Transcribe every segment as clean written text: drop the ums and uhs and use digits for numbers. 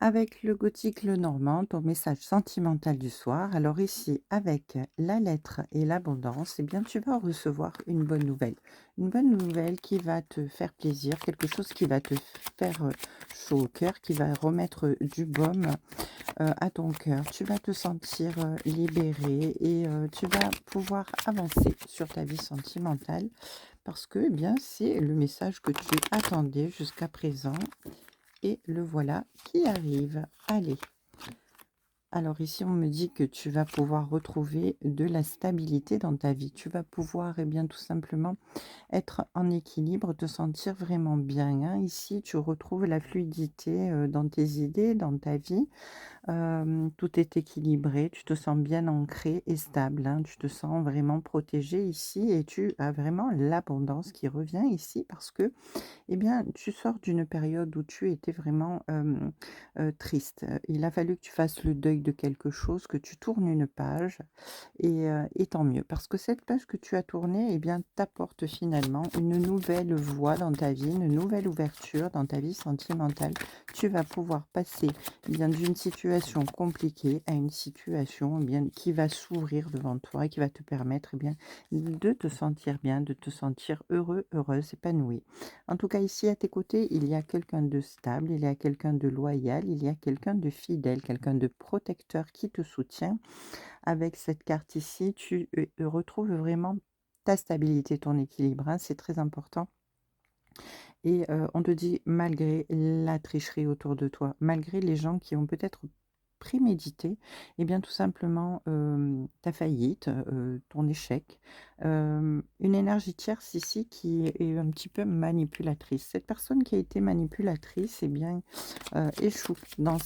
Avec le gothique le normand, ton message sentimental du soir. Alors ici, avec la lettre et l'abondance, eh bien, tu vas recevoir une bonne nouvelle. Une bonne nouvelle qui va te faire plaisir, quelque chose qui va te faire chaud au cœur, qui va remettre du baume à ton cœur. Tu vas te sentir libéré et tu vas pouvoir avancer sur ta vie sentimentale parce que, eh bien, c'est le message que tu attendais jusqu'à présent et le voilà qui arrive. Allez, alors ici, on me dit que tu vas pouvoir retrouver de la stabilité dans ta vie. Tu vas pouvoir, eh bien, tout simplement être en équilibre, te sentir vraiment bien, hein. Ici, tu retrouves la fluidité dans tes idées, dans ta vie. Tout est équilibré, tu te sens bien ancré et stable, hein. Tu te sens vraiment protégé ici et tu as vraiment l'abondance qui revient ici parce que eh bien, tu sors d'une période où tu étais vraiment, triste. Il a fallu que tu fasses le deuil de quelque chose, que tu tournes une page et tant mieux. Parce que cette page que tu as tournée, eh bien, t'apporte finalement une nouvelle voie dans ta vie, une nouvelle ouverture dans ta vie sentimentale. Tu vas pouvoir passer, eh bien, d'une situation compliquée à une situation, eh bien, qui va s'ouvrir devant toi et qui va te permettre, eh bien, de te sentir bien, de te sentir heureux, heureuse, épanoui. En tout cas, ici à tes côtés, il y a quelqu'un de stable, il y a quelqu'un de loyal, il y a quelqu'un de fidèle, quelqu'un de protecteur qui te soutient. Avec cette carte ici, tu retrouves vraiment ta stabilité, ton équilibre, hein, c'est très important. Et on te dit malgré la tricherie autour de toi, malgré les gens qui ont peut-être prémédité, eh bien tout simplement, ta faillite, ton échec, une énergie tierce ici qui est un petit peu manipulatrice. Cette personne qui a été manipulatrice, eh bien, échoue dans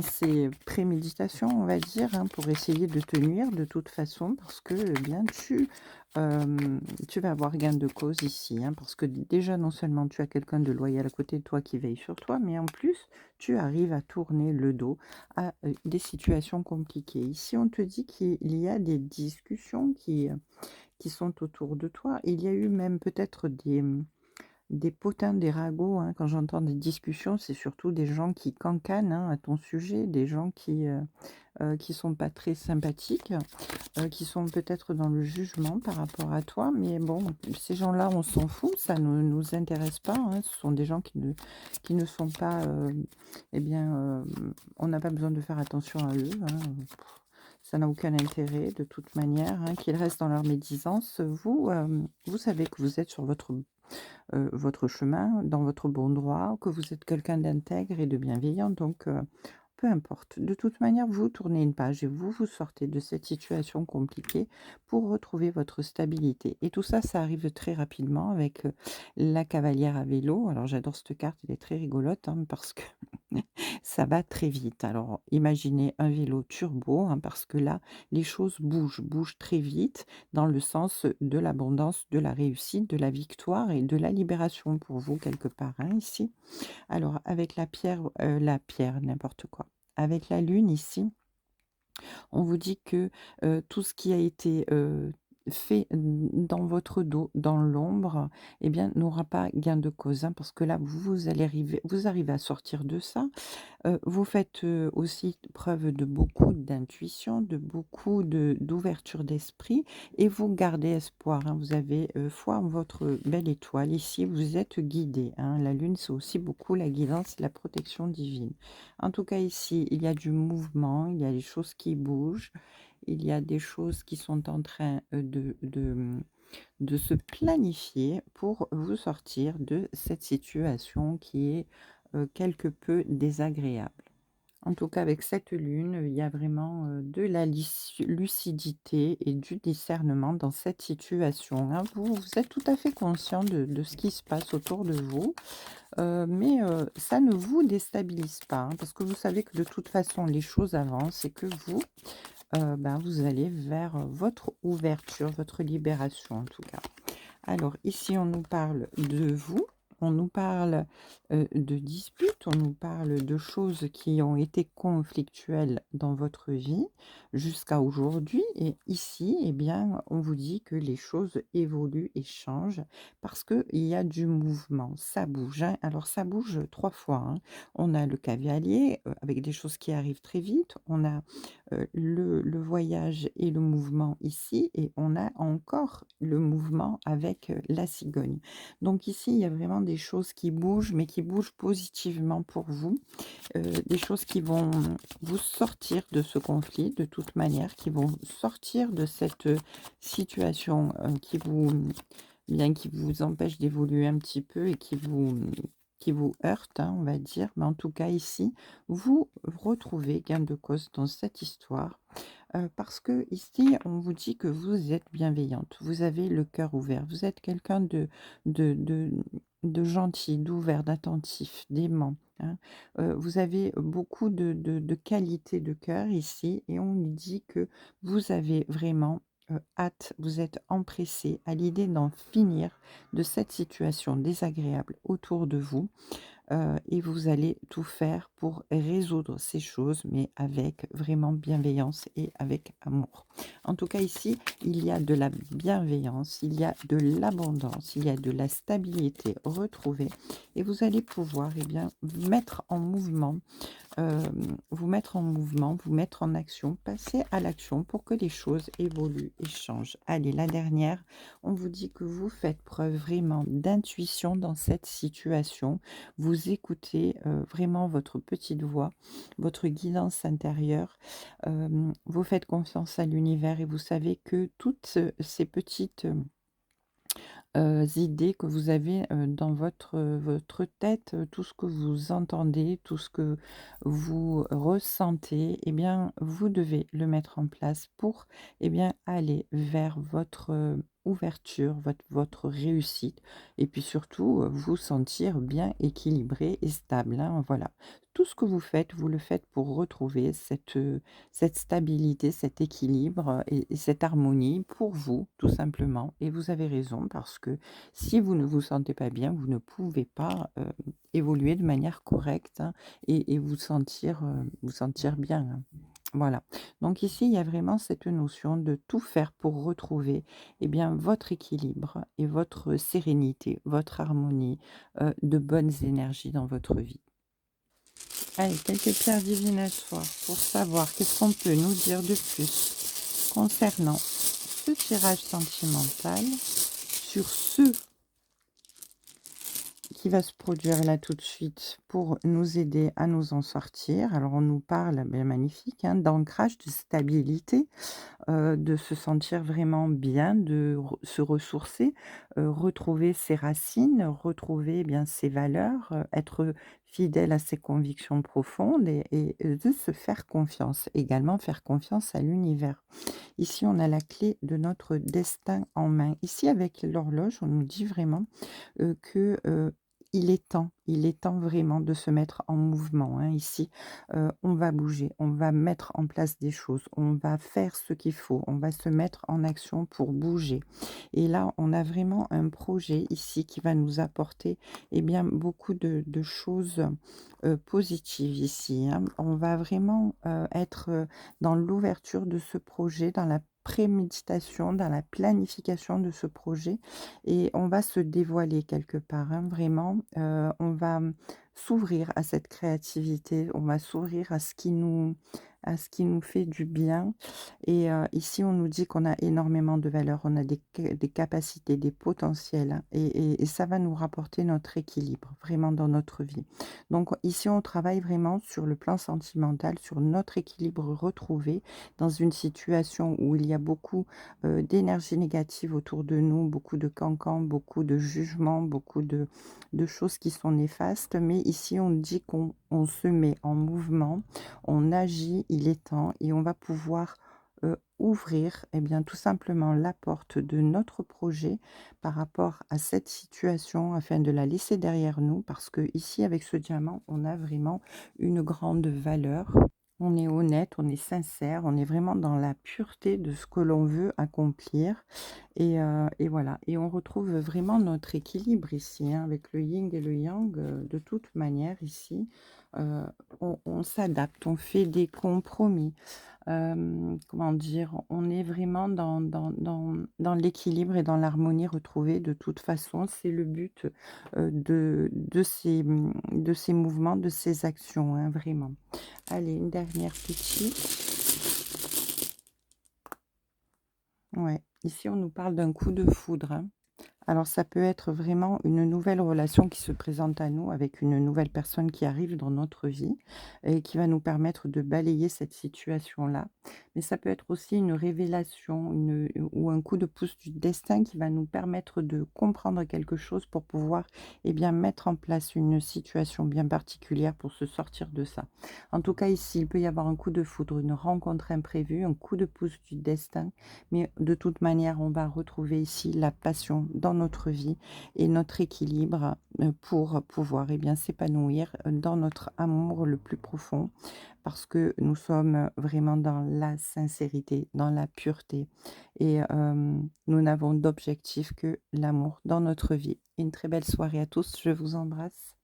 ses préméditations, on va dire, hein, pour essayer de te nuire de toute façon parce que, eh bien, tu vas avoir gain de cause ici, hein, parce que déjà, non seulement tu as quelqu'un de loyal à côté de toi qui veille sur toi, mais en plus, tu arrives à tourner le dos à des situations compliquées. Ici, on te dit qu'il y a des discussions qui sont autour de toi. Il y a eu même peut-être des potins, des ragots, hein. Quand j'entends des discussions, c'est surtout des gens qui cancanent, hein, à ton sujet, des gens qui sont pas très sympathiques, qui sont peut-être dans le jugement par rapport à toi. Mais bon, ces gens-là, on s'en fout, ça ne nous intéresse pas, hein. Ce sont des gens qui ne sont pas, eh bien, on n'a pas besoin de faire attention à eux, hein. Ça n'a aucun intérêt de toute manière, hein, qu'ils restent dans leur médisance. Vous, vous savez que vous êtes sur votre chemin, dans votre bon droit, que vous êtes quelqu'un d'intègre et de bienveillant, donc peu importe. De toute manière, vous tournez une page et vous vous sortez de cette situation compliquée pour retrouver votre stabilité. Et tout ça, ça arrive très rapidement avec la cavalière à vélo. Alors j'adore cette carte, elle est très rigolote, hein, parce que ça va très vite. Alors, imaginez un vélo turbo, hein, parce que là, les choses bougent très vite dans le sens de l'abondance, de la réussite, de la victoire et de la libération pour vous quelque part, hein, ici. Alors, avec la pierre, n'importe quoi. Avec la lune ici, on vous dit que, tout ce qui a été, fait dans votre dos, dans l'ombre, eh bien, n'aura pas gain de cause, hein, parce que là, vous arrivez à sortir de ça. Vous faites, aussi preuve de beaucoup d'intuition, de beaucoup d'ouverture d'esprit et vous gardez espoir, hein. Vous avez, foi en votre belle étoile. Ici, vous êtes guidé, hein. La lune, c'est aussi beaucoup la guidance et la protection divine. En tout cas, ici, il y a du mouvement, il y a des choses qui bougent, il y a des choses qui sont en train, de se planifier pour vous sortir de cette situation qui est, quelque peu désagréable. En tout cas, avec cette lune, il y a vraiment, de la lucidité et du discernement dans cette situation, hein. Vous êtes tout à fait conscient de ce qui se passe autour de vous, mais ça ne vous déstabilise pas, hein, parce que vous savez que de toute façon les choses avancent et que vous, ben, vous allez vers, votre ouverture, votre libération en tout cas. Alors ici, on nous parle de vous, on nous parle, de disputes, conflict, on nous parle de choses qui ont été conflictuelles dans votre vie jusqu'à aujourd'hui et ici, eh bien, on vous dit que les choses évoluent et changent parce qu'il y a du mouvement, ça bouge, hein. Alors ça bouge 3 fois, hein. On a le cavalier, avec des choses qui arrivent très vite, on a, le voyage et le mouvement ici et on a encore le mouvement avec, la cigogne. Donc ici, il y a vraiment des choses qui bougent, mais qui bougent positivement pour vous, des choses qui vont vous sortir de ce conflit de toute manière, qui vont sortir de cette, situation, qui vous empêche d'évoluer un petit peu et qui vous heurte, hein, on va dire. Mais en tout cas ici, vous retrouvez gain de cause dans cette histoire. Parce que ici, on vous dit que vous êtes bienveillante, vous avez le cœur ouvert, vous êtes quelqu'un de de de gentil, d'ouvert, d'attentif, d'aimant, hein. Vous avez beaucoup de qualités de cœur ici et on nous dit que vous avez vraiment, hâte, vous êtes empressé à l'idée d'en finir de cette situation désagréable autour de vous. Et vous allez tout faire pour résoudre ces choses, mais avec vraiment bienveillance et avec amour. En tout cas ici, il y a de la bienveillance, il y a de l'abondance, il y a de la stabilité retrouvée et vous allez pouvoir, eh bien, vous mettre en mouvement, vous mettre en action, passer à l'action pour que les choses évoluent et changent. Allez, la dernière, on vous dit que vous faites preuve vraiment d'intuition dans cette situation. Vous écoutez vraiment votre petite voix, votre guidance intérieure. Vous faites confiance à l'univers et vous savez que toutes ces petites idées que vous avez, dans votre tête, tout ce que vous entendez, tout ce que vous ressentez et bien, vous devez le mettre en place pour, et bien, aller vers votre, ouverture, votre réussite et puis surtout, vous sentir bien équilibré et stable, hein, voilà. Tout ce que vous le faites pour retrouver cette stabilité, cet équilibre, et cette harmonie pour vous, tout simplement et vous avez raison parce que si vous ne vous sentez pas bien, vous ne pouvez pas, évoluer de manière correcte, hein, et vous sentir bien, hein. Voilà. Donc ici, il y a vraiment cette notion de tout faire pour retrouver, eh bien, votre équilibre et votre sérénité, votre harmonie, de bonnes énergies dans votre vie. Allez, quelques pierres divinatoires pour savoir qu'est-ce qu'on peut nous dire de plus concernant ce tirage sentimental sur ce qui va se produire là tout de suite pour nous aider à nous en sortir. Alors on nous parle, ben, magnifique, hein, d'ancrage, de stabilité, de se sentir vraiment bien, de se ressourcer, retrouver ses racines, retrouver, eh bien, ses valeurs, être fidèle à ses convictions profondes et de se faire confiance. Également faire confiance à l'univers. Ici, on a la clé de notre destin en main. Ici, avec l'horloge, on nous dit vraiment, que, il est temps vraiment de se mettre en mouvement, hein. Ici, on va bouger, on va mettre en place des choses, on va faire ce qu'il faut, on va se mettre en action pour bouger et là, on a vraiment un projet ici qui va nous apporter, eh bien, beaucoup de choses, positives ici, hein. On va vraiment, être, dans l'ouverture de ce projet, dans la préméditation, dans la planification de ce projet et on va se dévoiler quelque part, hein, vraiment, on va, s'ouvrir à cette créativité, on va s'ouvrir à ce qui nous fait du bien et ici, on nous dit qu'on a énormément de valeur, on a des capacités, des potentiels, hein et ça va nous rapporter notre équilibre, vraiment dans notre vie. Donc ici, on travaille vraiment sur le plan sentimental, sur notre équilibre retrouvé dans une situation où il y a beaucoup d'énergie négative autour de nous, beaucoup de cancans, beaucoup de jugements, beaucoup de choses qui sont néfastes. Mais ici, on dit qu'on se met en mouvement, on agit, il est temps, et on va pouvoir ouvrir eh bien, tout simplement la porte de notre projet par rapport à cette situation afin de la laisser derrière nous parce que ici avec ce diamant on a vraiment une grande valeur On est honnête, on est sincère, on est vraiment dans la pureté de ce que l'on veut accomplir et voilà et on retrouve vraiment notre équilibre ici, hein, avec le yin et le yang, de toute manière ici, heu, on s'adapte, on fait des compromis. Comment dire? On est vraiment dans l'équilibre et dans l'harmonie retrouvée de toute façon. C'est le but, de ces mouvements, de ces actions, hein, vraiment. Allez, une dernière petite. Ouais, ici on nous parle d'un coup de foudre, hein. Alors ça peut être vraiment une nouvelle relation qui se présente à nous avec une nouvelle personne qui arrive dans notre vie et qui va nous permettre de balayer cette situation-là. Mais ça peut être aussi une révélation, ou un coup de pouce du destin qui va nous permettre de comprendre quelque chose pour pouvoir, eh bien, mettre en place une situation bien particulière pour se sortir de ça. En tout cas, ici, il peut y avoir un coup de foudre, une rencontre imprévue, un coup de pouce du destin, mais de toute manière, on va retrouver ici la passion dans notre vie et notre équilibre, pour pouvoir, eh bien, s'épanouir, dans notre amour le plus profond. Parce que nous sommes vraiment dans la sincérité, dans la pureté et nous n'avons d'objectif que l'amour dans notre vie. Une très belle soirée à tous, je vous embrasse.